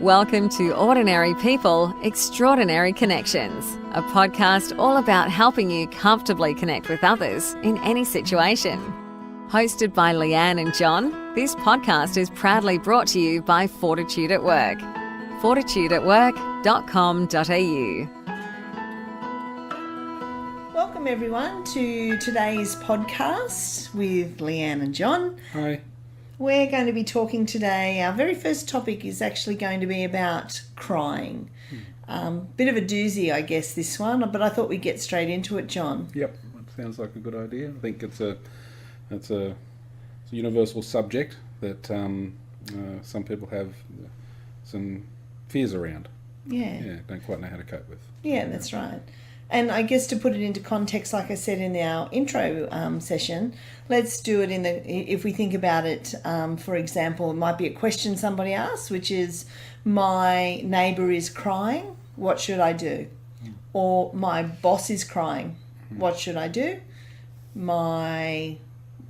Welcome to Ordinary People, Extraordinary Connections, a podcast all about helping you comfortably connect with others in any situation. Hosted by Leanne and John, this podcast is proudly brought to you by Fortitude at Work. fortitudeatwork.com.au. Welcome everyone to today's podcast with Leanne and John. Hi. We're going to be talking today, our very first topic is actually going to be about crying. Bit of a doozy, I guess, this one, but I thought we'd get straight into it, John. Yep, that sounds like a good idea. I think it's a universal subject that some people have some fears around. Yeah, don't quite know how to cope with. Yeah, that's right. And I guess to put it into context, like I said in our intro session, let's do it if we think about it, for example, it might be a question somebody asks, which is, my neighbour is crying, what should I do? Or my boss is crying, what should I do? My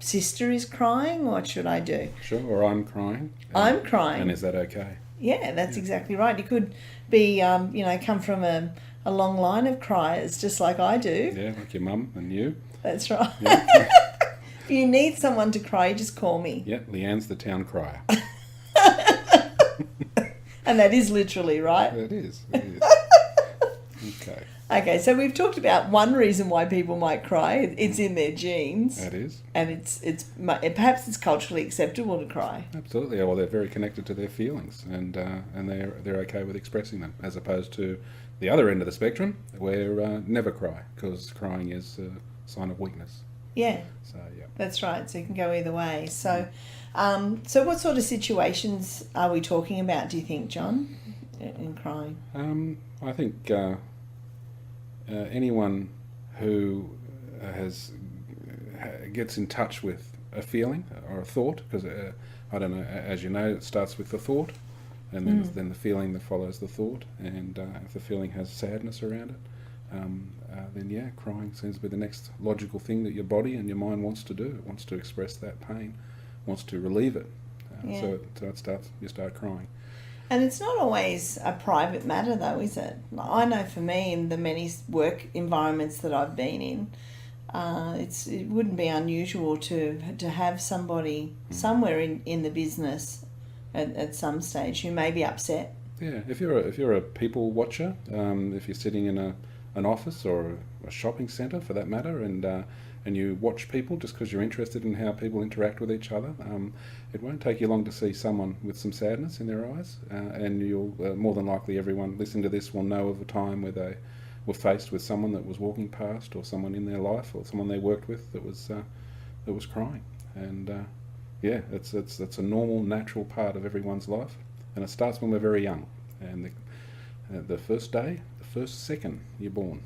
sister is crying, what should I do? Sure, or I'm crying. I'm crying. And is that okay? Yeah, that's exactly right. You could be, come from a long line of criers, just like I do. Yeah, like your mum and you. That's right. Yeah. If you need someone to cry, you just call me. Yeah, Leanne's the town crier. And that is literally right. It is. Okay, so we've talked about one reason why people might cry. It's in their genes. That is. And perhaps it's culturally acceptable to cry. Absolutely. Well, they're very connected to their feelings, and they're okay with expressing them, as opposed to the other end of the spectrum, where never cry, because crying is a sign of weakness. Yeah. So yeah. That's right. So it can go either way. So, so what sort of situations are we talking about, do you think, John, in crying? I think anyone who gets in touch with a feeling or a thought, because I don't know, as you know, it starts with the thought, and then the feeling that follows the thought, and if the feeling has sadness around it, then yeah, crying seems to be the next logical thing that your body and your mind wants to do. It wants to express that pain, wants to relieve it. So you start crying. And it's not always a private matter, though, is it? I know for me, in the many work environments that I've been in, it wouldn't be unusual to have somebody somewhere in the business at some stage who may be upset. Yeah, if you're a people watcher, if you're sitting in an office or a shopping centre for that matter, and you watch people just because you're interested in how people interact with each other, it won't take you long to see someone with some sadness in their eyes, and you'll more than likely, everyone listening to this will know of a time where they were faced with someone that was walking past, or someone in their life, or someone they worked with that was crying. And yeah, it's a normal, natural part of everyone's life, and it starts when we're very young, and the first day, the first second you're born,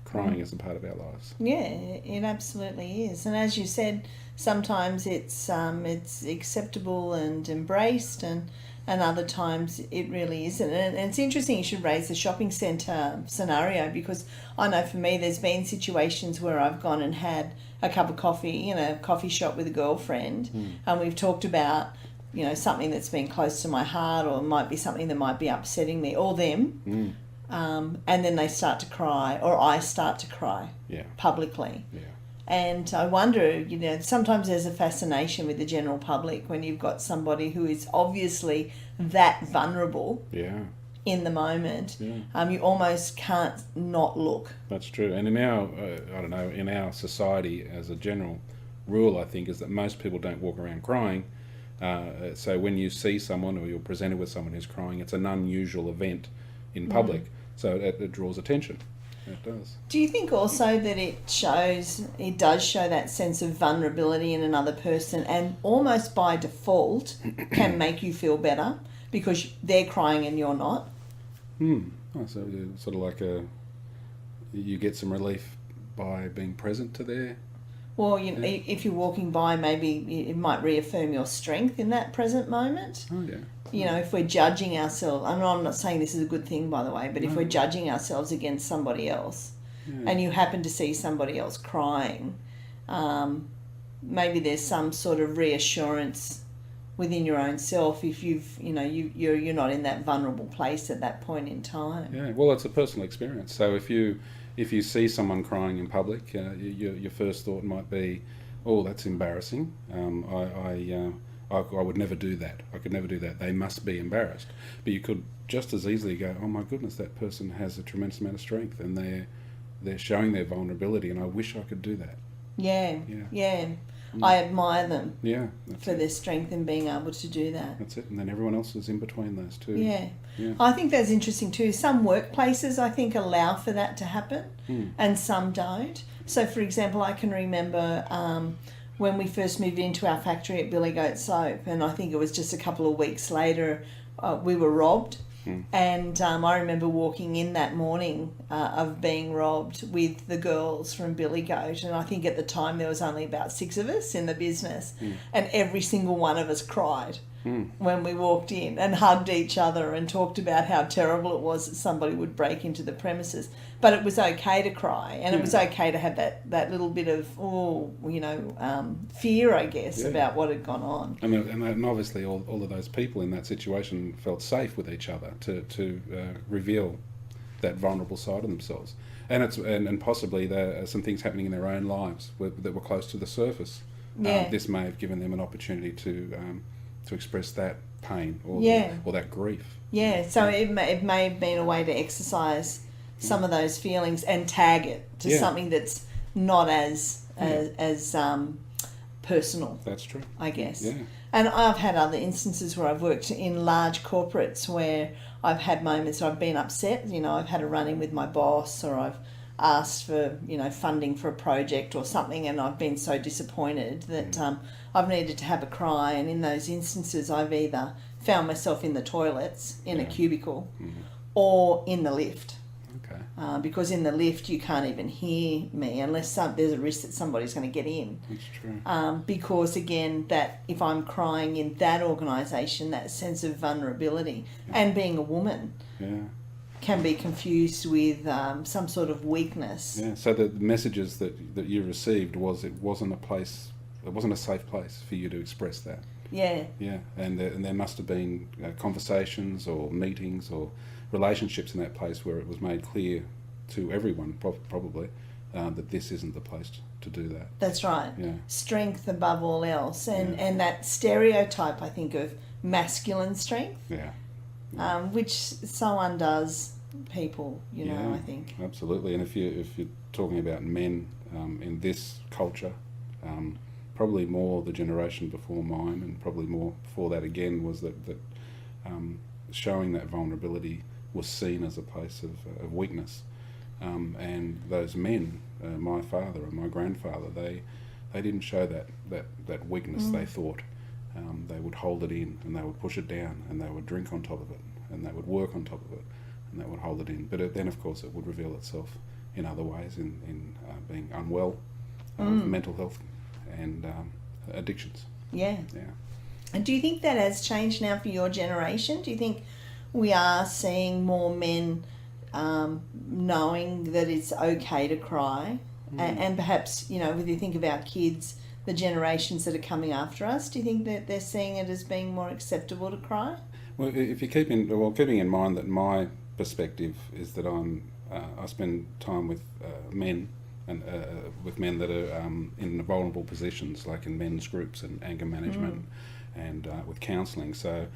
crying is a part of our lives. Yeah, it absolutely is. And as you said, sometimes it's acceptable and embraced, and other times it really isn't. And it's interesting you should raise the shopping centre scenario, because I know for me there's been situations where I've gone and had a cup of coffee in a coffee shop with a girlfriend, and we've talked about, something that's been close to my heart, or it might be something that might be upsetting me or them. And then they start to cry, or I start to cry publicly. Yeah. And I wonder, sometimes there's a fascination with the general public when you've got somebody who is obviously that vulnerable in the moment. Yeah. You almost can't not look. That's true. And in our society as a general rule, I think, is that most people don't walk around crying. So when you see someone, or you're presented with someone who's crying, it's an unusual event in public. So it draws attention. It does. Do you think also that it does show that sense of vulnerability in another person, and almost by default can make you feel better because they're crying and you're not? Oh, so sort of like you get some relief by being present to their... Well, if you're walking by, maybe it might reaffirm your strength in that present moment. Oh, yeah. If we're judging ourselves, I'm not saying this is a good thing, by the way, but if we're judging ourselves against somebody else, and you happen to see somebody else crying, maybe there's some sort of reassurance within your own self if you're not in that vulnerable place at that point in time. Yeah, well, it's a personal experience. So if you see someone crying in public, your first thought might be, "Oh, that's embarrassing. I would never do that. I could never do that. They must be embarrassed." But you could just as easily go, "Oh my goodness, that person has a tremendous amount of strength, and they're showing their vulnerability, and I wish I could do that." Yeah. I admire them for it. their strength in being able to do that. That's it. And then everyone else is in between those two. Yeah. I think that's interesting too. Some workplaces, I think, allow for that to happen, and some don't. So, for example, I can remember when we first moved into our factory at Billy Goat Soap, and I think it was just a couple of weeks later, we were robbed. And I remember walking in that morning of being robbed with the girls from Billy Goat, and I think at the time there was only about 6 of us in the business, and every single one of us cried when we walked in and hugged each other and talked about how terrible it was that somebody would break into the premises. But it was okay to cry, and it was okay to have that little bit of fear, I guess, about what had gone on. And obviously all of those people in that situation felt safe with each other to reveal that vulnerable side of themselves, and possibly there are some things happening in their own lives that were close to the surface. This may have given them an opportunity to express that pain or that grief. So it may have been a way to exercise some of those feelings and tag it to something that's not as personal. That's true. I guess. Yeah. And I've had other instances where I've worked in large corporates where I've had moments where I've been upset. I've had a run-in with my boss, or I've asked for funding for a project or something, and I've been so disappointed that I've needed to have a cry. And in those instances, I've either found myself in the toilets in a cubicle or in the lift. Because in the lift you can't even hear me unless there's a risk that somebody's going to get in. That's true. Because again, that if I'm crying in that organisation, that sense of vulnerability and being a woman can be confused with some sort of weakness. Yeah. So the messages that you received was it wasn't a safe place for you to express that. Yeah. Yeah, and there must have been conversations or meetings or relationships in that place where it was made clear to everyone, probably, that this isn't the place to do that. That's right. Yeah. Strength above all else, and that stereotype, I think, of masculine strength. Yeah. Which so undoes people, I think. Absolutely, and if you're talking about men in this culture, probably more the generation before mine, and probably more before that again, was that showing that vulnerability was seen as a place of weakness, and those men, my father and my grandfather, they didn't show that weakness. They thought they would hold it in, and they would push it down, and they would drink on top of it, and they would work on top of it, and they would hold it in. But then, of course, it would reveal itself in other ways, in being unwell, mental health, and addictions. Yeah. And do you think that has changed now for your generation? Do you think we are seeing more men knowing that it's okay to cry? And perhaps, if you think about kids, the generations that are coming after us, do you think that they're seeing it as being more acceptable to cry? Well, if you keeping in mind that my perspective is that I spend time with men, and with men that are in vulnerable positions, like in men's groups and anger management, and with counselling. So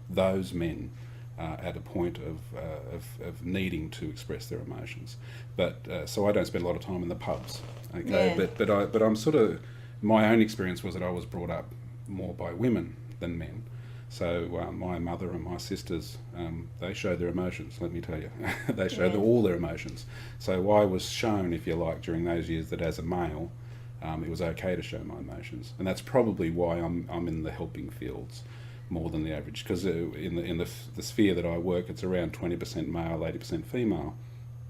those men are at a point of needing to express their emotions. But so I don't spend a lot of time in the pubs. Okay, but I'm sort of, my own experience was that I was brought up more by women than men. So my mother and my sisters, they showed their emotions, let me tell you. They showed all their emotions. So I was shown, if you like, during those years that as a male, it was okay to show my emotions. And that's probably why I'm in the helping fields more than the average. Because in the sphere that I work, it's around 20% male, 80% female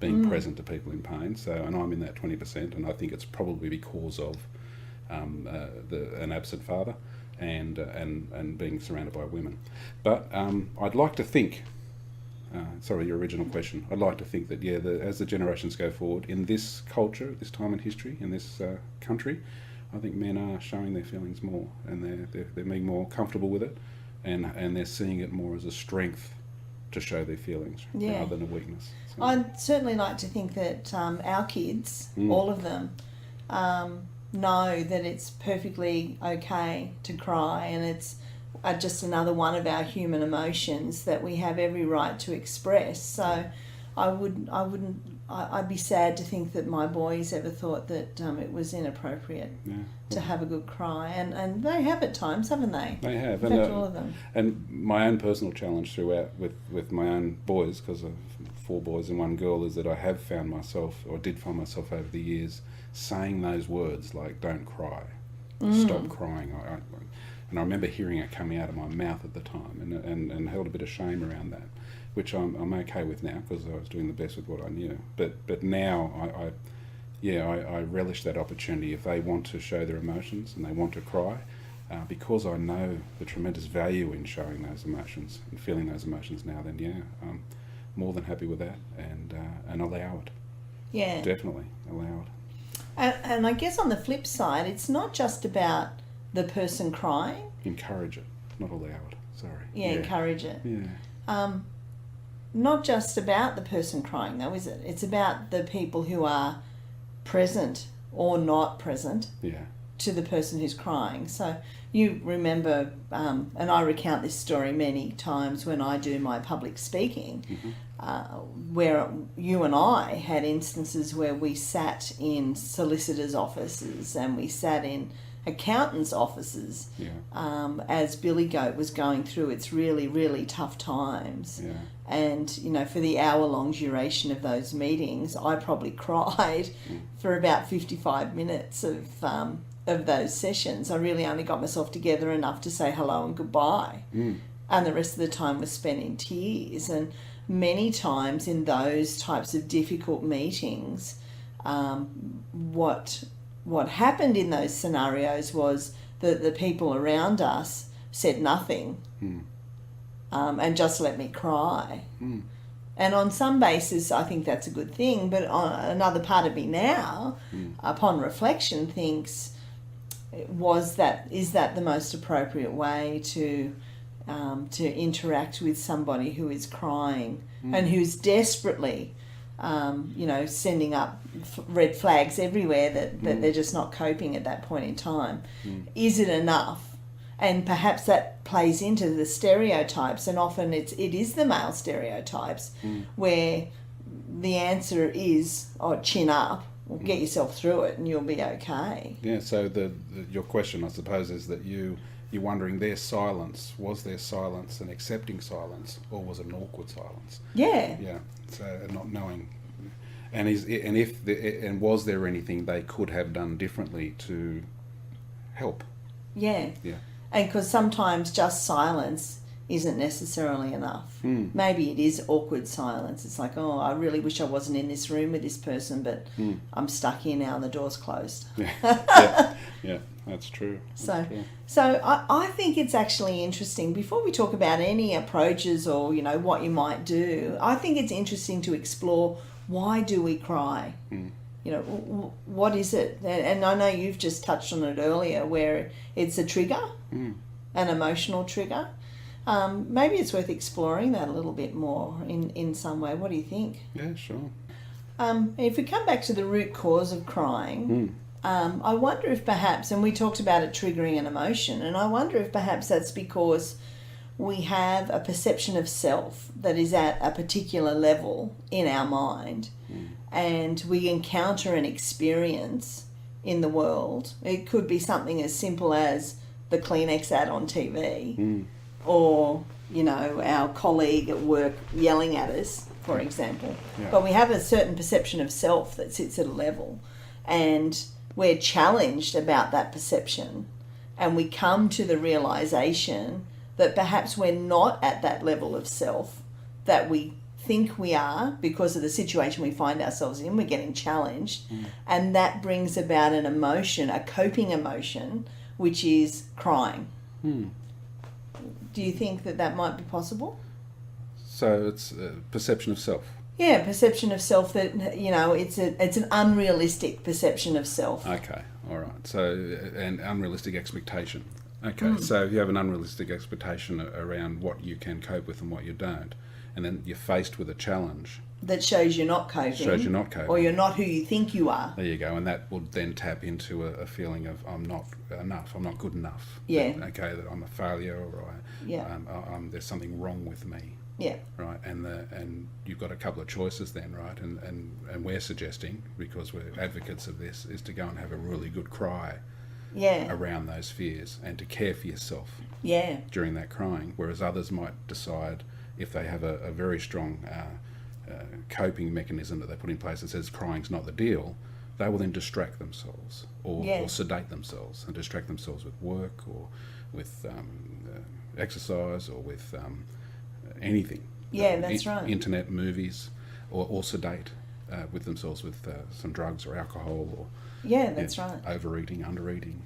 being present to people in pain. So, and I'm in that 20%, and I think it's probably because of an absent father. And being surrounded by women. But I'd like to think, sorry, your original question, I'd like to think that, as the generations go forward, in this culture, this time in history, in this country, I think men are showing their feelings more, and they're being more comfortable with it, and they're seeing it more as a strength to show their feelings rather than a weakness. So. I'd certainly like to think that our kids, all of them, know that it's perfectly okay to cry, and it's just another one of our human emotions that we have every right to express. So I'd be sad to think that my boys ever thought that it was inappropriate to have a good cry, and they have at times, haven't they? They have, in fact, all of them. And my own personal challenge throughout with my own boys, because of 4 boys and 1 girl, is that I have found myself, or did find myself over the years, saying those words like "don't cry," "stop crying." And I remember hearing it coming out of my mouth at the time, and held a bit of shame around that, which I'm okay with now because I was doing the best with what I knew. But now I relish that opportunity. If they want to show their emotions and they want to cry, because I know the tremendous value in showing those emotions and feeling those emotions now, then I'm more than happy with that, and allow it. Yeah. Definitely allow it. And I guess on the flip side, it's not just about the person crying. Encourage it, not allow it. Sorry. Yeah, encourage it. Yeah. Not just about the person crying, though, is it? It's about the people who are present or not present to the person who's crying. So you remember, and I recount this story many times when I do my public speaking, where you and I had instances where we sat in solicitors' offices and we sat in accountants' offices as Billy Goat was going through its really, really tough times. Yeah. And, for the hour-long duration of those meetings, I probably cried for about 55 minutes of those sessions. I really only got myself together enough to say hello and goodbye. And the rest of the time was spent in tears. And many times in those types of difficult meetings, what happened in those scenarios was that the people around us said nothing and just let me cry. And on some basis, I think that's a good thing. But on another part of me now, upon reflection, thinks, is that the most appropriate way to interact with somebody who is crying and who's desperately sending up red flags everywhere that they're just not coping at that point in time? Is it enough? And perhaps that plays into the stereotypes, and often it is the male stereotypes where the answer is, chin up, or get yourself through it and you'll be okay. Yeah, so your question, I suppose, is that you're wondering, was their silence an accepting silence, or was it an awkward silence? Yeah. Yeah. So not knowing, and was there anything they could have done differently to help? Yeah. Yeah. And because sometimes just silence isn't necessarily enough. Maybe it is awkward silence. It's like, I really wish I wasn't in this room with this person, but I'm stuck here now and the door's closed. Yeah, that's true. So I think it's actually interesting. Before we talk about any approaches or, what you might do, I think it's interesting to explore, why do we cry? What is it? And I know you've just touched on it earlier, where it's a trigger, an emotional trigger. Maybe it's worth exploring that a little bit more in some way. What do you think? Yeah, sure. If we come back to the root cause of crying, I wonder if perhaps, and we talked about it triggering an emotion, and I wonder if perhaps that's because we have a perception of self that is at a particular level in our mind, and we encounter an experience in the world. It could be something as simple as the Kleenex ad on TV, or, our colleague at work yelling at us, for example. Yeah. But we have a certain perception of self that sits at a level, and we're challenged about that perception, and we come to the realization that perhaps we're not at that level of self that we think we are because of the situation we find ourselves in. We're getting challenged, and that brings about an emotion, a coping emotion, which is crying. Do you think that might be possible? So it's a perception of self. Yeah, perception of self that, it's an unrealistic perception of self. Okay, All right. So, an unrealistic expectation. Okay. So if you have an unrealistic expectation around what you can cope with and what you don't, and then you're faced with a challenge that shows you're not coping. Or you're not who you think you are. There you go. And that will then tap into a feeling of I'm not enough, I'm not good enough. Yeah. That I'm a failure, or there's something wrong with me. Yeah. Right. And you've got a couple of choices then, right? And we're suggesting, because we're advocates of this, is to go and have a really good cry around those fears and to care for yourself during that crying. Whereas others might decide, if they have a very strong coping mechanism that they put in place that says crying's not the deal, they will then distract themselves or sedate themselves and distract themselves with work or with exercise or with anything. That's right. Internet, movies, or sedate with themselves with some drugs or alcohol or that's right. Overeating, undereating.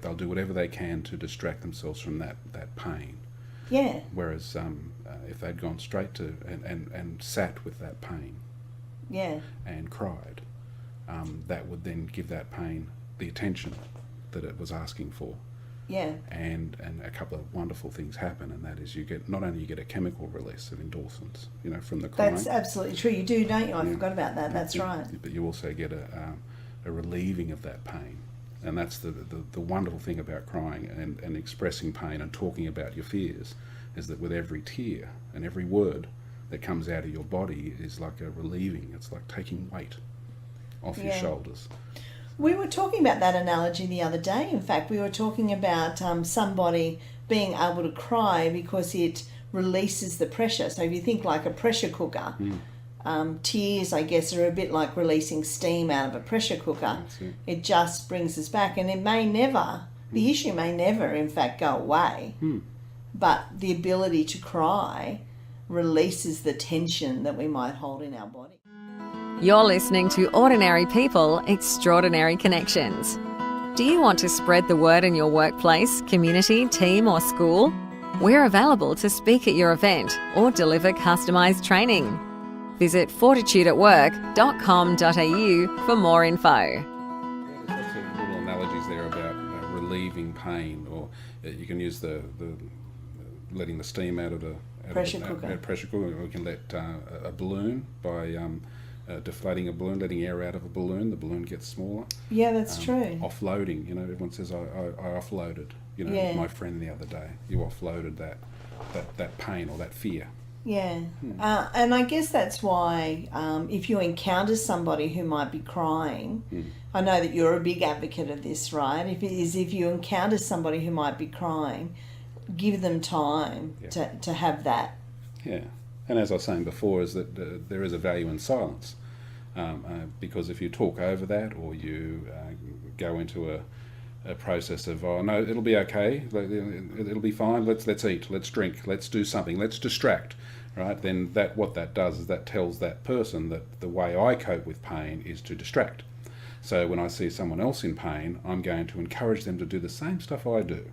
They'll do whatever they can to distract themselves from that pain. Whereas if they'd gone straight to and sat with that pain and cried, that would then give that pain the attention that it was asking for. And a couple of wonderful things happen, and that is you get a chemical release of endorphins, from the crying. That's absolutely true. You do, don't you? I forgot about that. That's right. But you also get a relieving of that pain. And that's the wonderful thing about crying and expressing pain and talking about your fears, is that with every tear and every word that comes out of your body is like a relieving. It's like taking weight off your shoulders. We were talking about that analogy the other day. In fact, we were talking about somebody being able to cry because it releases the pressure. So if you think like a pressure cooker, tears, I guess, are a bit like releasing steam out of a pressure cooker. It just brings us back, and it may never, the issue may never, in fact, go away. But the ability to cry releases the tension that we might hold in our body. You're listening to Ordinary People, Extraordinary Connections. Do you want to spread the word in your workplace, community, team or school? We're available to speak at your event or deliver customised training. Visit fortitudeatwork.com.au for more info. There's lots of little analogies there about relieving pain, or you can use the letting the steam out of the pressure cooker. Or we can let a balloon by deflating a balloon, letting air out of a balloon. The balloon gets smaller. That's true. Offloading. Everyone says I offloaded. My friend the other day. You offloaded that pain or that fear. And I guess that's why if you encounter somebody who might be crying, I know that you're a big advocate of this, right? If you encounter somebody who might be crying, give them time to have that. And as I was saying before, is that there is a value in silence, because if you talk over that, or you go into a process of, oh no, it'll be okay, it'll be fine, let's eat, let's drink, let's do something, let's distract, right? Then what that does is that tells that person that the way I cope with pain is to distract. So when I see someone else in pain, I'm going to encourage them to do the same stuff I do.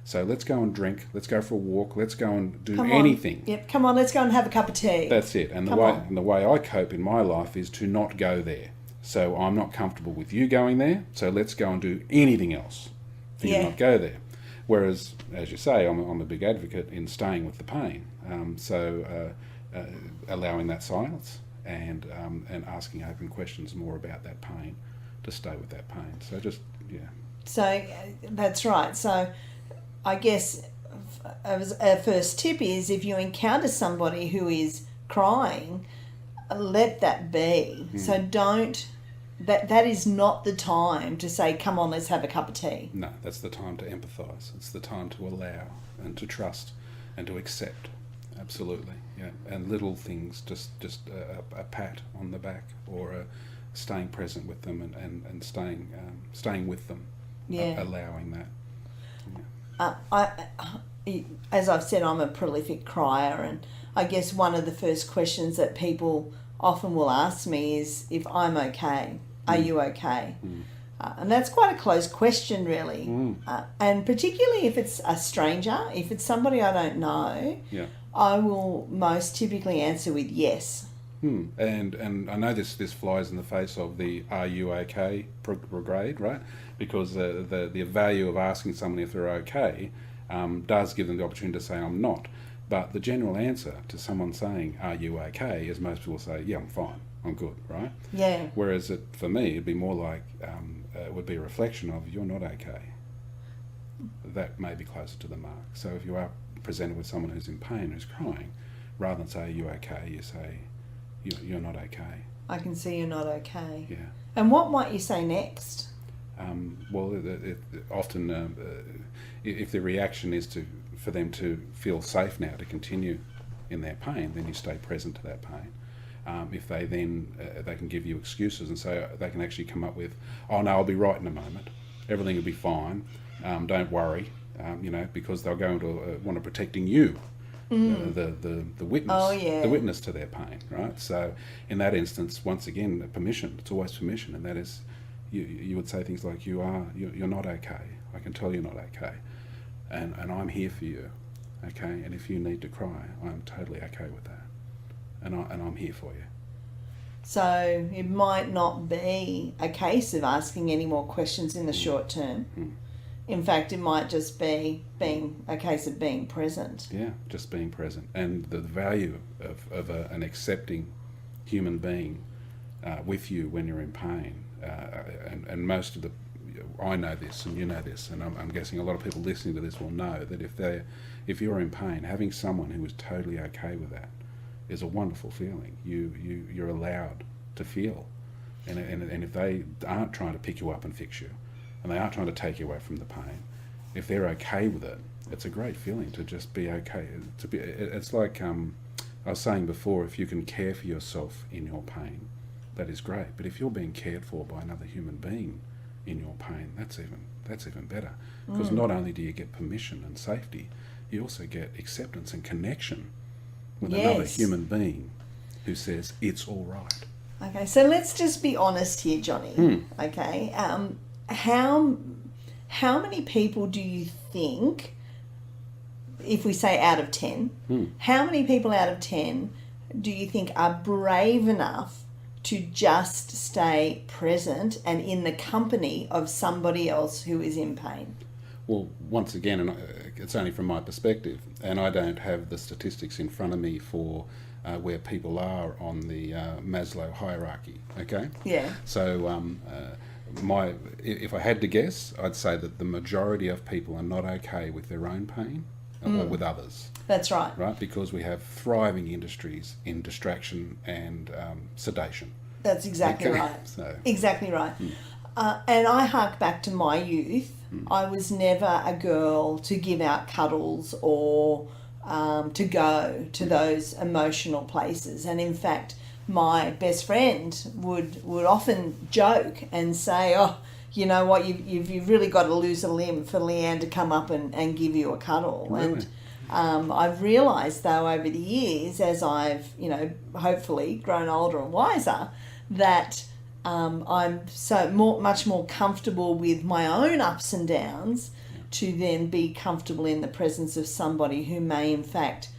So let's go and drink, let's go for a walk, let's go and do anything. Come on, let's go and have a cup of tea. That's it. And the way I cope in my life is to not go there. So I'm not comfortable with you going there, so let's go and do anything else for you not go there. Whereas, as you say, I'm a big advocate in staying with the pain. Allowing that silence and asking open questions more about that pain to stay with that pain. So So that's right. So I guess a first tip is, if you encounter somebody who is crying, let that be. So don't, that is not the time to say, come on, let's have a cup of tea. No, that's the time to empathise. It's the time to allow and to trust and to accept. Absolutely, and little things, just a pat on the back, or staying present with them and staying with them, allowing that. As I've said, I'm a prolific crier, and I guess one of the first questions that people often will ask me is if I'm okay. Are you okay? And that's quite a close question, really. And particularly if it's a stranger, if it's somebody I don't know, I will most typically answer with yes. And I know this flies in the face of the "Are you okay?" brigade, right? Because the value of asking someone if they're okay does give them the opportunity to say I'm not. But the general answer to someone saying "Are you okay?" is most people say, "Yeah, I'm fine, I'm good," right? Yeah. Whereas for me, it'd be more like it would be a reflection of "You're not okay." That may be closer to the mark. So if you are presented with someone who's in pain, who's crying, rather than say "Are you okay?" you say "You're not okay." I can see you're not okay. Yeah. And what might you say next? Well, often if the reaction is for them to feel safe now to continue in their pain, then you stay present to that pain. If they then they can give you excuses and say they can actually come up with, "Oh no, I'll be right in a moment. Everything will be fine. Don't worry." Because they'll go into one of protecting you. The witness, the witness to their pain, right? So in that instance, once again, permission. It's always permission, and that is, you would say things like, "You're not okay. I can tell you're not okay, and I'm here for you, okay. And if you need to cry, I'm totally okay with that, and I'm here for you." So it might not be a case of asking any more questions in the short term. In fact, it might just be being a case of being present. Yeah, just being present. And the value of an accepting human being with you when you're in pain. And most of I know this and you know this, and I'm guessing a lot of people listening to this will know that if you're in pain, having someone who is totally okay with that is a wonderful feeling. You're allowed to feel. And if they aren't trying to pick you up and fix you, and they aren't trying to take you away from the pain, if they're okay with it, it's a great feeling to just be okay. It's like I was saying before, if you can care for yourself in your pain, that is great. But if you're being cared for by another human being in your pain, that's even better. Because not only do you get permission and safety, you also get acceptance and connection with another human being who says it's all right. Okay, so let's just be honest here, Johnny. Okay. How many people do you think, if we say out of 10, how many people out of 10 do you think are brave enough to just stay present and in the company of somebody else who is in pain? Well, once again, and it's only from my perspective, and I don't have the statistics in front of me for where people are on the Maslow hierarchy, okay? Yeah. So if I had to guess, I'd say that the majority of people are not okay with their own pain or with others. That's right. Right, because we have thriving industries in distraction and sedation. That's exactly right. So. Exactly right. And I hark back to my youth. I was never a girl to give out cuddles or to go to those emotional places. And in fact, my best friend would often joke and say, "Oh, you know what, you've really got to lose a limb for Leanne to come up and give you a cuddle." Really? And I've realised, though, over the years, as I've, hopefully grown older and wiser, that I'm much more comfortable with my own ups and downs to then be comfortable in the presence of somebody who may, in fact,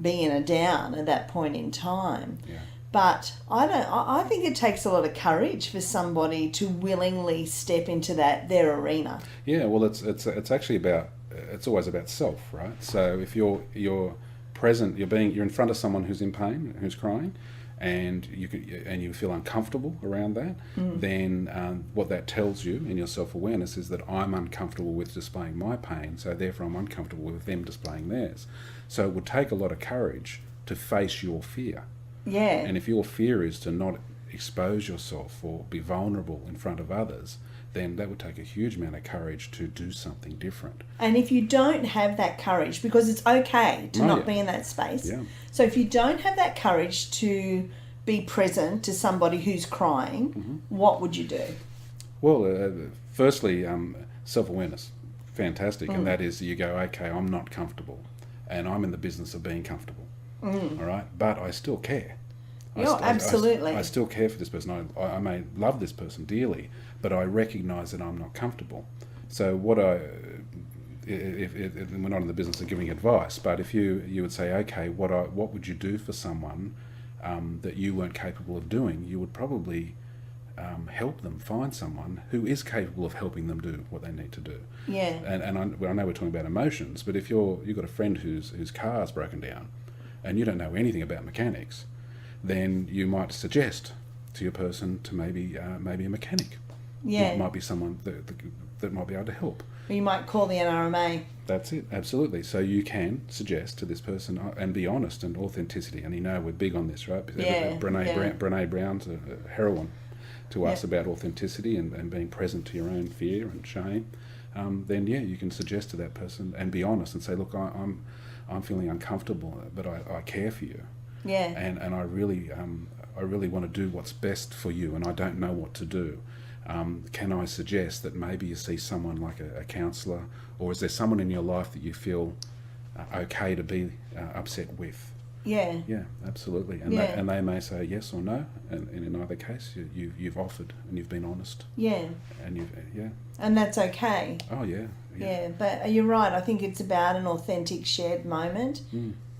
be in a down at that point in time. Yeah. But I think it takes a lot of courage for somebody to willingly step into their arena. Yeah, well, it's actually it's always about self, right? So if you're present, you're in front of someone who's in pain, who's crying, and you feel uncomfortable around that, then what that tells you in your self-awareness is that I'm uncomfortable with displaying my pain, so therefore I'm uncomfortable with them displaying theirs. So it would take a lot of courage to face your fear. Yeah. And if your fear is to not expose yourself or be vulnerable in front of others, then that would take a huge amount of courage to do something different. And if you don't have that courage, because it's okay to not be in that space. Yeah. So if you don't have that courage to be present to somebody who's crying, what would you do? Well, firstly, self-awareness. Fantastic. And that is, you go, okay, I'm not comfortable. And I'm in the business of being comfortable. All right? But I still care. Absolutely. I still care for this person. I may love this person dearly, but I recognise that I'm not we're not in the business of giving advice, but if you would say, okay, what would you do for someone that you weren't capable of doing, you would probably help them find someone who is capable of helping them do what they need to do. Yeah. And I know we're talking about emotions, but if you've got a friend whose car's broken down, and you don't know anything about mechanics, then you might suggest to your person to maybe a mechanic. Yeah. Might be someone that might be able to help. Or you might call the NRMA. That's it, absolutely. So you can suggest to this person and be honest and authenticity. And we're big on this, right? Yeah. Brene Brown's a heroine to us about authenticity and being present to your own fear and shame. Then you can suggest to that person and be honest and say, look, I'm feeling uncomfortable, but I care for you. Yeah. And I really want to do what's best for you, and I don't know what to do. Can I suggest that maybe you see someone like a counsellor, or is there someone in your life that you feel okay to be upset with? Yeah. Yeah, absolutely. And they may say yes or no, and in either case, you've offered and you've been honest. Yeah. And And that's okay. Oh yeah. Yeah, but you're right. I think it's about an authentic shared moment,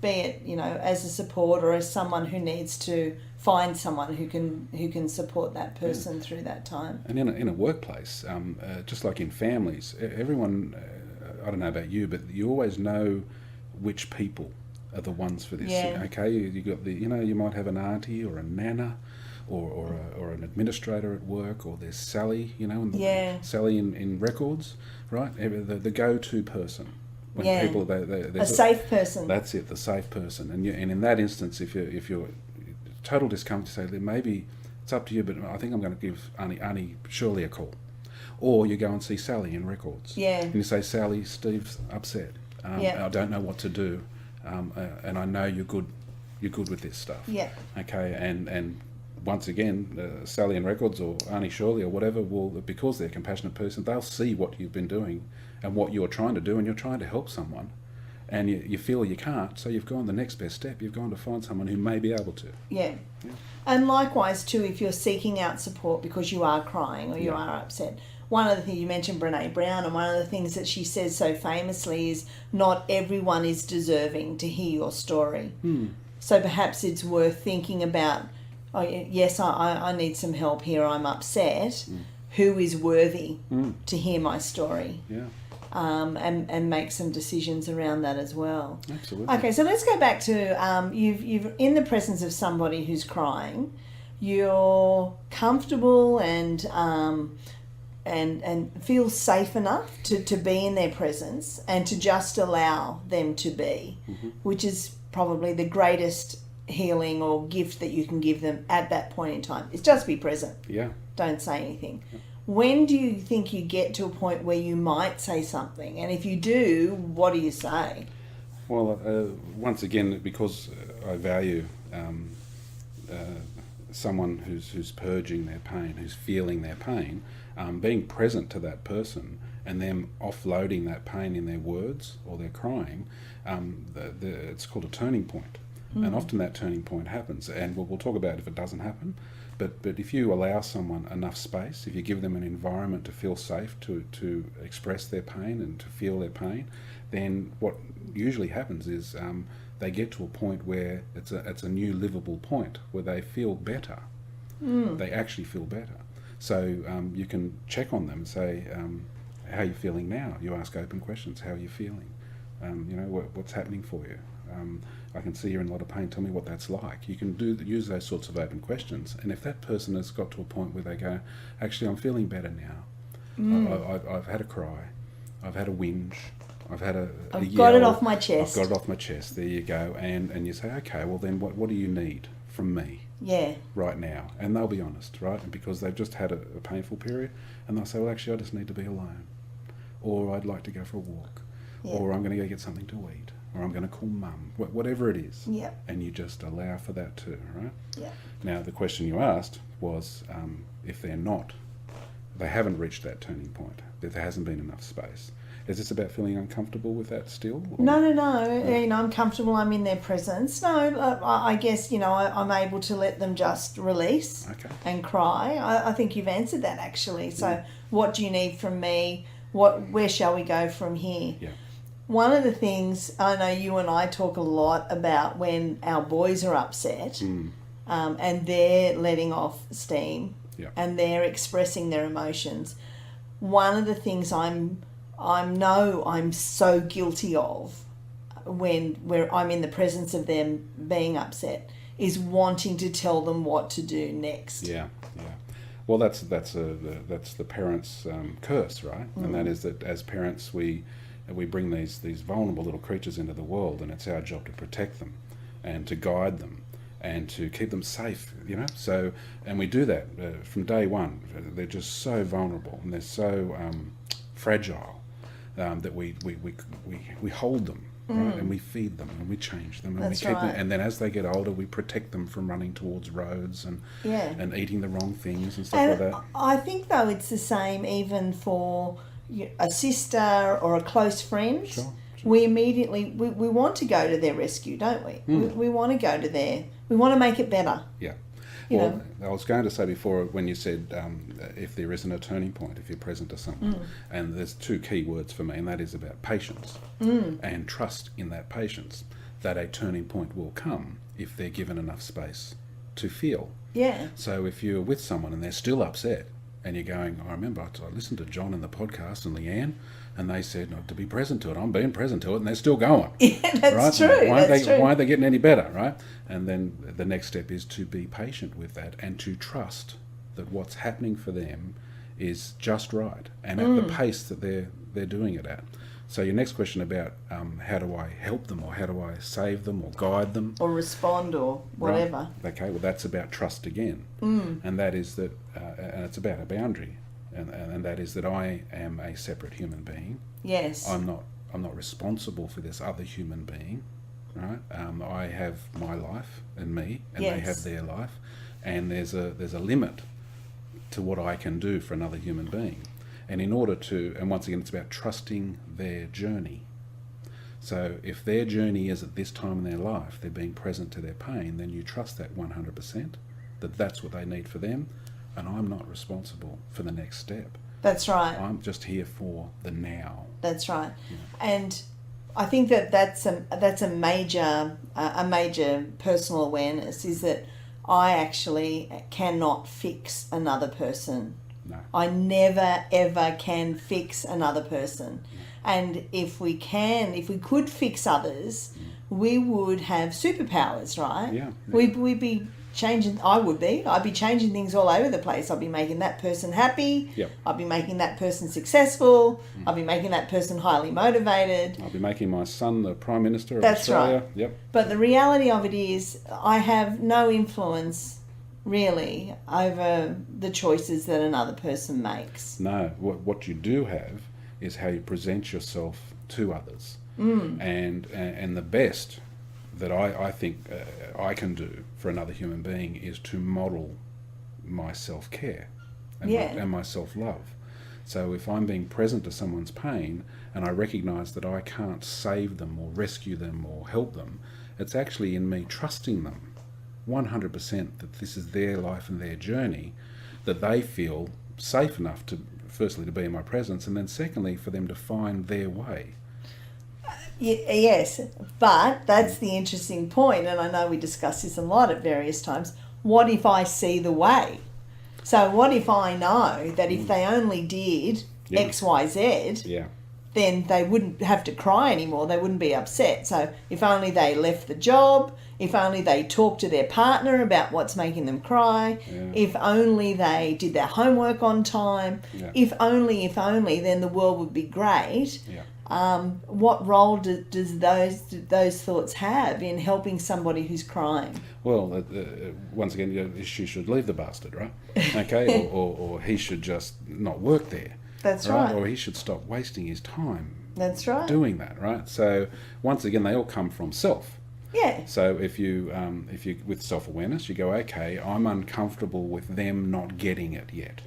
be it as a support or as someone who needs to find someone who can support that person through that time. And in a workplace, just like in families, everyone, I don't know about you, but you always know which people are the ones for this. Yeah. Okay, you got you might have an auntie or a nana, or an administrator at work, or there's Sally, Sally in records, right? The go-to person. When people, a safe person. That's it, the safe person. And in that instance, if you're total discomfort, to say, then maybe it's up to you, but I think I'm going to give Auntie Shirley a call. Or you go and see Sally in records. Yeah. And you say, Sally, Steve's upset. I don't know what to do. And I know you're good with this stuff. Yeah. Okay, and once again, Sally in records or Auntie Shirley or whatever will, because they're a compassionate person, they'll see what you've been doing and what you're trying to do, and you're trying to help someone, and you feel you can't, so you've gone the next best step. You've gone to find someone who may be able to. Yeah. And likewise too, if you're seeking out support because you are crying or you are upset, one of the things you mentioned, Brene Brown, and one of the things that she says so famously is not everyone is deserving to hear your story. So perhaps it's worth thinking about, oh yes, I need some help here, I'm upset. Who is worthy to hear my story? Yeah. And make some decisions around that as well. Absolutely. Okay, so let's go back to you've in the presence of somebody who's crying, you're comfortable and feel safe enough to be in their presence and to just allow them to be, which is probably the greatest healing or gift that you can give them at that point in time. Is just be present. Yeah. Don't say anything. Yeah. When do you think you get to a point where you might say something? And if you do, what do you say? Well, once again, because I value someone who's purging their pain, who's feeling their pain, being present to that person and them offloading that pain in their words or their crying, it's called a turning point. And often that turning point happens, and we'll talk about if it doesn't happen. But if you allow someone enough space, if you give them an environment to feel safe to express their pain and to feel their pain, then what usually happens is they get to a point where it's a new livable point where they feel better. They actually feel better. So you can check on them and say, how are you feeling now? You ask open questions. How are you feeling? What's happening for you? I can see you're in a lot of pain. Tell me what that's like. You can use those sorts of open questions. And if that person has got to a point where they go, actually, I'm feeling better now. I've had a cry. I've had a whinge. I've had a I've yell. got it off my chest. I've got it off my chest. There you go. And you say, okay, well then what do you need from me? Yeah. Right now. And they'll be honest, right? And because they've just had a painful period, and they'll say, well, actually, I just need to be alone. Or I'd like to go for a walk. Yeah. Or I'm going to go get something to eat. Or I'm going to call mum, whatever it is. Yeah. And you just allow for that too, right? Yeah. Now, the question you asked was if they haven't reached that turning point, if there hasn't been enough space. Is this about feeling uncomfortable with that still? Or? No. I'm comfortable, I'm in their presence. No, I guess, I'm able to let them just release and cry. I think you've answered that actually. So what do you need from me? Where shall we go from here? Yeah. One of the things, I know you and I talk a lot about when our boys are upset, and they're letting off steam, Yeah. and they're expressing their emotions. One of the things I'm so guilty of where I'm in the presence of them being upset is wanting to tell them what to do next. Yeah. Well, that's the parents' curse, right? And that is that as parents we bring these vulnerable little creatures into the world, and it's our job to protect them and to guide them and to keep them safe, So, and we do that from day one. They're just so vulnerable and they're so fragile that we hold them. Right? And we feed them and we change them and That's we keep them, right. and then as they get older we protect them from running towards roads and eating the wrong things and stuff And like that. I think though it's the same even for a sister or a close friend. Sure. We immediately we want to go to their rescue, don't we? We want to go to we want to make it better. Yeah. You Well, know. I was going to say before when you said if there isn't a turning point, if you're present to someone, and there's two key words for me, and that is about patience and trust in that patience, that a turning point will come if they're given enough space to feel. Yeah. So if you're with someone and they're still upset, and you're going, I remember I listened to John in the podcast and Leanne, and they said not to be present to it. I'm being present to it, and they're still going. Yeah, that's right? true. Why aren't they getting any better, right? And then the next step is to be patient with that and to trust that what's happening for them is just right and at the pace that they're doing it at. So your next question about how do I help them or how do I save them or guide them? Or respond or whatever. Right. Okay, well that's about trust again. And that is that, and it's about a boundary. And that is that I am a separate human being. Yes. I'm not responsible for this other human being, right? I have my life and me, and they have their life, and there's a limit to what I can do for another human being. And in order to, and once again, it's about trusting their journey. So if their journey is at this time in their life, they're being present to their pain, then you trust that 100%, that that's what they need for them, and I'm not responsible for the next step. That's right. I'm just here for the now. That's right. And I think that's a major personal awareness, is that I actually cannot fix another person. No. I never ever can fix another person. And if we could fix others, we would have superpowers, right? Yeah. We'd be changing. I'd be changing things all over the place. I'd be making that person happy. Yep. I'd be making that person successful. I'd be making that person highly motivated. I'll be making my son the Prime Minister of That's Australia. right. Yep. But the reality of it is, I have no influence really over the choices that another person makes. No, what you do have is how you present yourself to others. And the best that I think I can do for another human being is to model my self-care and my self-love. So if I'm being present to someone's pain and I recognise that I can't save them or rescue them or help them, it's actually in me trusting them 100% that this is their life and their journey, that they feel safe enough to, firstly, to be in my presence, and then secondly, for them to find their way. Yes, but that's the interesting point, and I know we discuss this a lot at various times. What if I see the way? So what if I know that if they only did X, Y, Z, then they wouldn't have to cry anymore, they wouldn't be upset. So if only they left the job, if only they talked to their partner about what's making them cry, if only they did their homework on time, if only, then the world would be great. What role does those thoughts have in helping somebody who's crying? Well, once again, she should leave the bastard, right? Okay, or he should just not work there. That's right. Or he should stop wasting his time. That's right. Doing that, right? So once again, they all come from self. Yeah. So if you with self-awareness, you go, okay, I'm uncomfortable with them not getting it yet.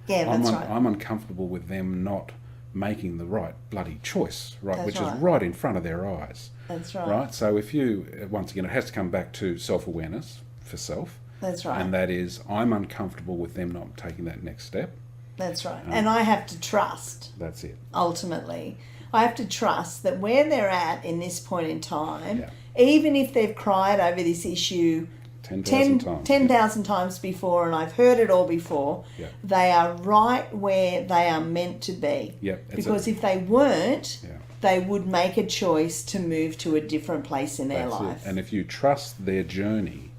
Yeah, that's right. I'm uncomfortable with them not making the right bloody choice, right? That's Which right. is right in front of their eyes. That's right. Right? So if you, once again, it has to come back to self-awareness for self. That's right. And that is, I'm uncomfortable with them not taking that next step. That's right. And I have to trust. That's it. Ultimately, I have to trust that where they're at in this point in time, even if they've cried over this issue 10,000 times. 10,000 times before, and I've heard it all before. Yeah. They are right where they are meant to be. Yeah, because if they weren't, Yeah. they would make a choice to move to a different place in their That's life. it. And if you trust their journey,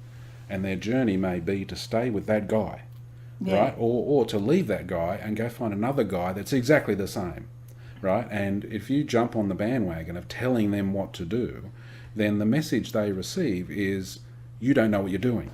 and their journey may be to stay with that guy, Yeah. right? Or to leave that guy and go find another guy that's exactly the same, right? And if you jump on the bandwagon of telling them what to do, then the message they receive is, you don't know what you're doing.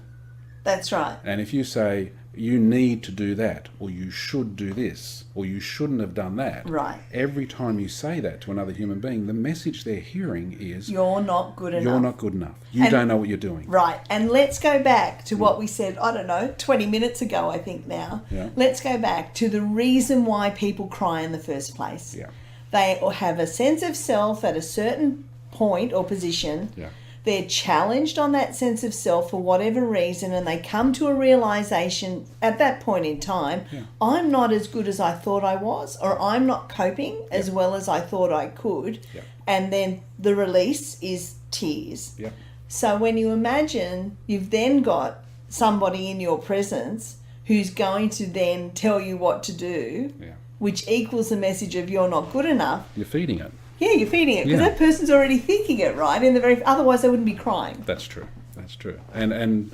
That's right. And if you say, you need to do that, or you should do this, or you shouldn't have done that, Right. every time you say that to another human being, the message they're hearing is, You're not good enough. you're not good enough. You And- don't know what you're doing. Right, and let's go back to what we said, I don't know, 20 minutes ago, I think now. Yeah. Let's go back to the reason why people cry in the first place. Yeah. They have a sense of self at a certain point or position. Yeah. They're challenged on that sense of self for whatever reason, and they come to a realization at that point in time, I'm not as good as I thought I was, or I'm not coping as well as I thought I could. Yeah. And then the release is tears. Yeah. So when you imagine you've then got somebody in your presence who's going to then tell you what to do, Yeah. which equals the message of you're not good enough. You're feeding it. Yeah, you're feeding it because Yeah. that person's already thinking it, right? Otherwise they wouldn't be crying. That's true. That's true. And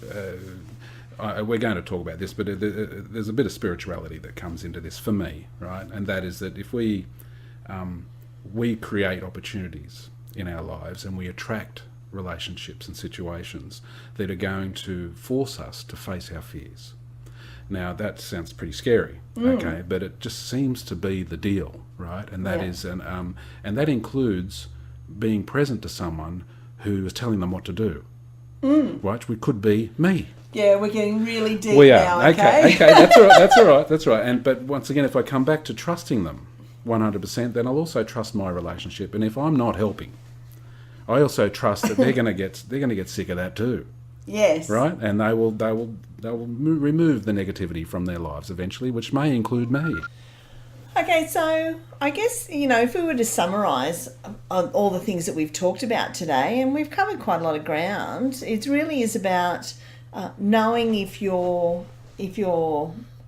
we're going to talk about this, but there's a bit of spirituality that comes into this for me, right? And that is that if we create opportunities in our lives and we attract relationships and situations that are going to force us to face our fears. Now that sounds pretty scary, okay, but it just seems to be the deal, right? And that is, and that includes being present to someone who is telling them what to do, right? Which could be me. Yeah, we're getting really deep We are. now, okay? Okay, that's all right. That's all right. That's right. But once again, if I come back to trusting them 100%, then I'll also trust my relationship. And if I'm not helping, I also trust that they're going to get sick of that too. Yes. Right, and they will remove the negativity from their lives eventually, which may include me. Okay, so I guess, if we were to summarise all the things that we've talked about today, and we've covered quite a lot of ground, it really is about knowing if you're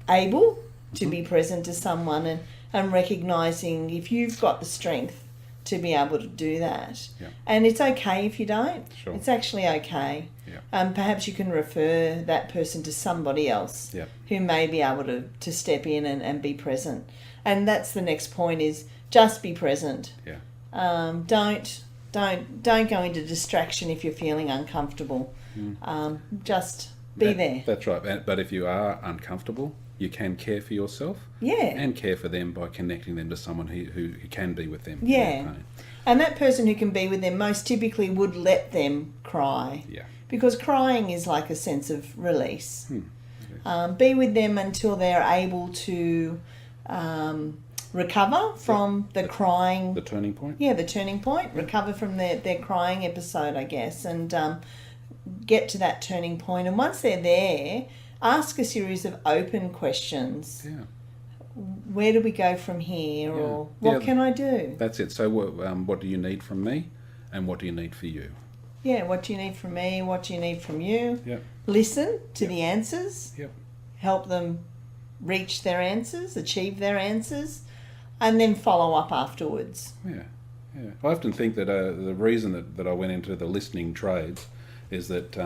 able to be present to someone and recognising if you've got the strength to be able to do that. Yeah. And it's okay if you don't. Sure. It's actually okay. Yeah. Perhaps you can refer that person to somebody else who may be able to step in and be present. And that's the next point, is just be present. Yeah. Don't go into distraction if you're feeling uncomfortable. Just be there. That's right. But if you are uncomfortable, you can care for yourself. Yeah. And care for them by connecting them to someone who can be with them. in Yeah. their pain. And that person who can be with them most typically would let them cry. Yeah. Because crying is like a sense of release. Be with them until they're able to recover from the crying. The turning point. Yeah, the turning point. Recover from their crying episode, I guess, and get to that turning point. And once they're there, ask a series of open questions. Yeah. Where do we go from here? Yeah. Or what Yeah. can I do? That's it. So what do you need from me, and what do you need for you? Yeah, what do you need from me? What do you need from you? Yep. Listen to the answers. Yep. Help them reach their answers, achieve their answers, and then follow up afterwards. Yeah. Yeah. I often think that the reason that I went into the listening trades is that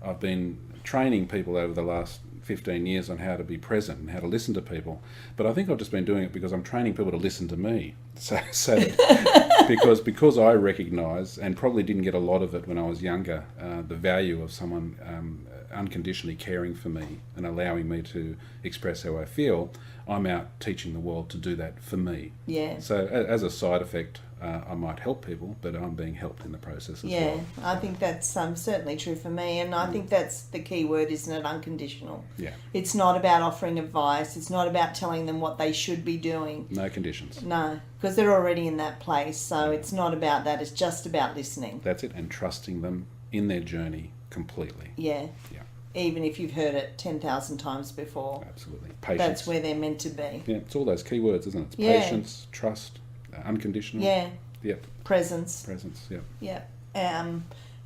I've been training people over the last 15 years on how to be present and how to listen to people. But I think I've just been doing it because I'm training people to listen to me. So that, because I recognise, and probably didn't get a lot of it when I was younger, the value of someone unconditionally caring for me and allowing me to express how I feel, I'm out teaching the world to do that for me. Yeah. So as a side effect, I might help people, but I'm being helped in the process as Yeah, well. I think that's certainly true for me, and I think that's the key word, isn't it? Unconditional. Yeah. It's not about offering advice. It's not about telling them what they should be doing. No conditions. No, because they're already in that place, so it's not about that. It's just about listening. That's it, and trusting them in their journey completely. Yeah. Yeah. Even if you've heard it 10,000 times before. Absolutely. Patience. That's where they're meant to be. Yeah, it's all those key words, isn't it? It's Yeah. patience, trust, unconditional. Yeah. Yep. Presence. Presence. Yep. Yeah.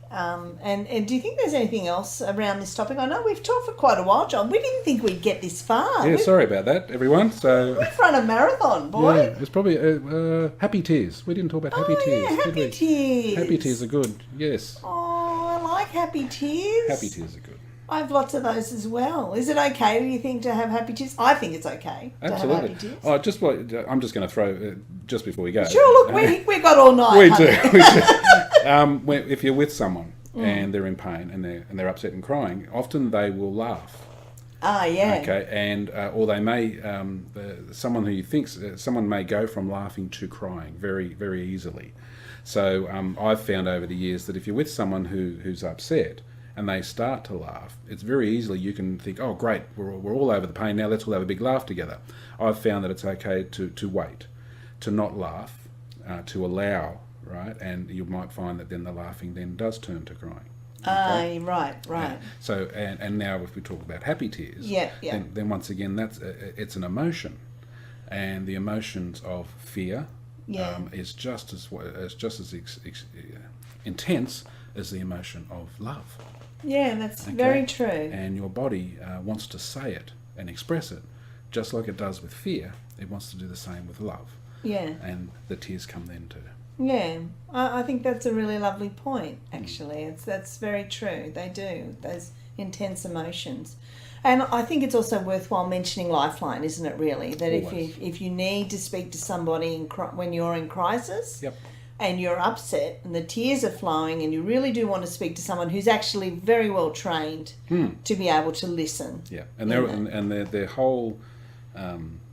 And do you think there's anything else around this topic? I know we've talked for quite a while, John. We didn't think we'd get this far. Yeah, sorry about that, everyone. So We've run a marathon, boy. yeah, it's probably happy tears. We didn't talk about happy tears, yeah, did we? happy tears. Happy tears are good. Yes, Oh, I like happy tears. happy tears are good. I have lots of those as well. Is it okay, do you think, to have happy tears? I think it's okay to have Absolutely. happy tears. Oh, I'm just going to throw just before we go. Sure, look, we got all night. We honey. do. We do. If you're with someone and they're in pain and they're upset and crying, often they will laugh. Ah, yeah. Okay, and or they may someone who you think someone may go from laughing to crying very, very easily. So I've found over the years that if you're with someone who's upset and they start to laugh, it's very easily you can think, oh great, we're all over the pain now, let's all have a big laugh together. I've found that it's okay to wait, to not laugh, to allow, right? And you might find that then the laughing then does turn to crying. Okay? Right. So and now if we talk about happy tears, then once again that's it's an emotion, and the emotions of fear is just as intense as the emotion of love. Yeah, that's very true. And your body wants to say it and express it, just like it does with fear. It wants to do the same with love. Yeah. And the tears come then too. Yeah, I think that's a really lovely point, actually. That's very true. They do, those intense emotions. And I think it's also worthwhile mentioning Lifeline, isn't it, really? That if you need to speak to somebody when you're in crisis and you're upset and the tears are flowing and you really do want to speak to someone who's actually very well trained to be able to listen. Yeah, and their whole...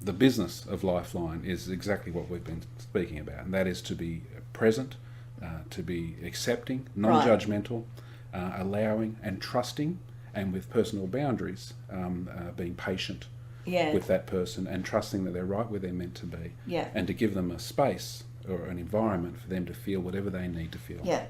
the business of Lifeline is exactly what we've been speaking about, and that is to be present, to be accepting, non-judgmental, allowing and trusting, and with personal boundaries, being patient with that person and trusting that they're right where they're meant to be, and to give them a space or an environment for them to feel whatever they need to feel. Yeah.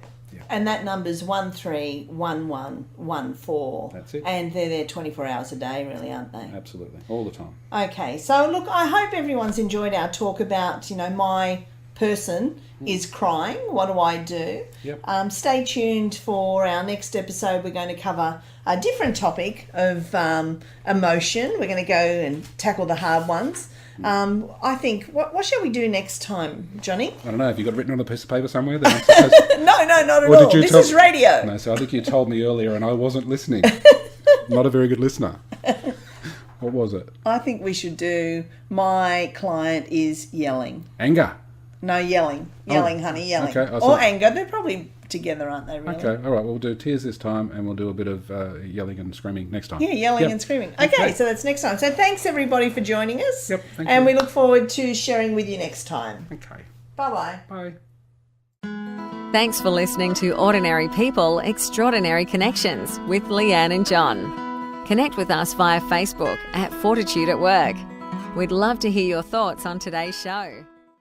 And that number's 131114. That's it. And they're there 24 hours a day, really, aren't they? Absolutely, all the time. Okay, so look, I hope everyone's enjoyed our talk about, my person is crying. What do I do? Yep. Stay tuned for our next episode. We're going to cover a different topic of emotion. We're going to go and tackle the hard ones. I think, what shall we do next time, Johnny? I don't know. Have you got it written on a piece of paper somewhere? No, not at all. This is radio. No, so I think you told me earlier and I wasn't listening. Not a very good listener. What was it? I think we should do my client is yelling. Anger. No, yelling. Yelling, honey, yelling. Okay, or anger. They're probably together, aren't they, really? Okay, all right. We'll do tears this time and we'll do a bit of yelling and screaming next time. Yeah, yelling and screaming. Okay, so that's next time. So thanks, everybody, for joining us. Yep, thank you. And we you. look forward to sharing with you next time. Okay. Bye-bye. Bye. Thanks for listening to Ordinary People, Extraordinary Connections with Leanne and John. Connect with us via Facebook at Fortitude at Work. We'd love to hear your thoughts on today's show.